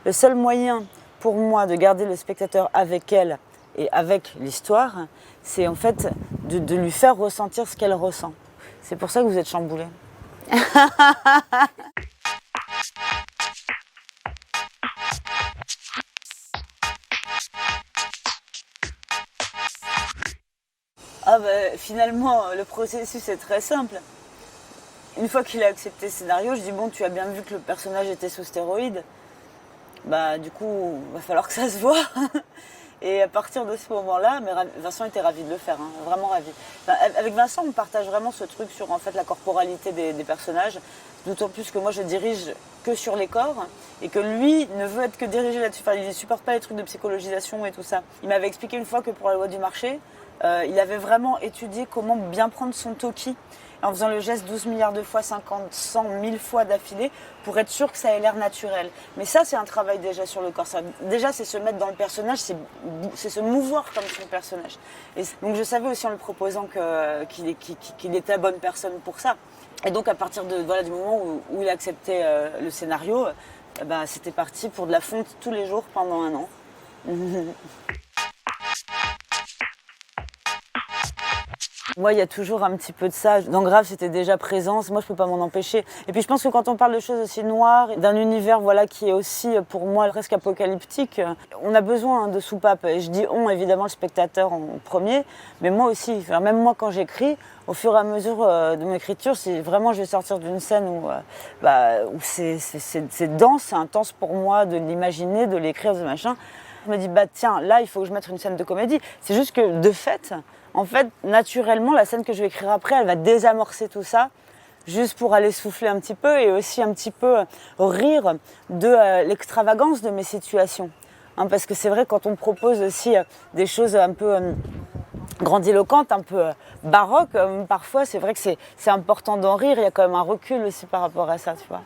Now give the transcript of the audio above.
le seul moyen pour moi de garder le spectateur avec elle et avec l'histoire, c'est en fait de lui faire ressentir ce qu'elle ressent. C'est pour ça que vous êtes chamboulés. Ah bah, finalement, le processus est très simple. Une fois qu'il a accepté le scénario, je dis bon, tu as bien vu que le personnage était sous stéroïdes. Bah du coup, il va falloir que ça se voit. Et à partir de ce moment-là, mais Vincent était ravi de le faire, hein, vraiment ravi. Enfin, avec Vincent, on partage vraiment ce truc sur en fait la corporalité des personnages, d'autant plus que moi je dirige que sur les corps et que lui ne veut être que dirigé là-dessus. Enfin, il ne supporte pas les trucs de psychologisation et tout ça. Il m'avait expliqué une fois que pour la loi du marché, il avait vraiment étudié comment bien prendre son toki en faisant le geste 12 milliards de fois, 50, 100, 1000 fois d'affilée pour être sûr que ça ait l'air naturel. Mais ça, c'est un travail déjà sur le corps. Ça, déjà, c'est se mettre dans le personnage, c'est se mouvoir comme son personnage. Et donc je savais aussi en le proposant qu'il était la bonne personne pour ça. Et donc à partir de, voilà, du moment où il acceptait le scénario, bah, c'était parti pour de la fonte tous les jours pendant 1 an. Moi, il y a toujours un petit peu de ça. Dans Grave, c'était déjà présent. Moi, je peux pas m'en empêcher. Et puis, je pense que quand on parle de choses aussi noires, d'un univers voilà, qui est aussi, pour moi, presque apocalyptique, on a besoin de soupapes. Et je dis on, évidemment, le spectateur en premier, mais moi aussi. Enfin, même moi, quand j'écris, au fur et à mesure de mon écriture, si vraiment je vais sortir d'une scène où c'est dense, c'est intense pour moi de l'imaginer, de l'écrire, de machin, je me dis, bah tiens, là, il faut que je mette une scène de comédie. C'est juste que, de fait, en fait, naturellement, la scène que je vais écrire après, elle va désamorcer tout ça, juste pour aller souffler un petit peu et aussi un petit peu rire de l'extravagance de mes situations. Hein, parce que c'est vrai, quand on propose aussi des choses un peu grandiloquentes, un peu baroques, parfois, c'est vrai que c'est important d'en rire. Il y a quand même un recul aussi par rapport à ça, tu vois.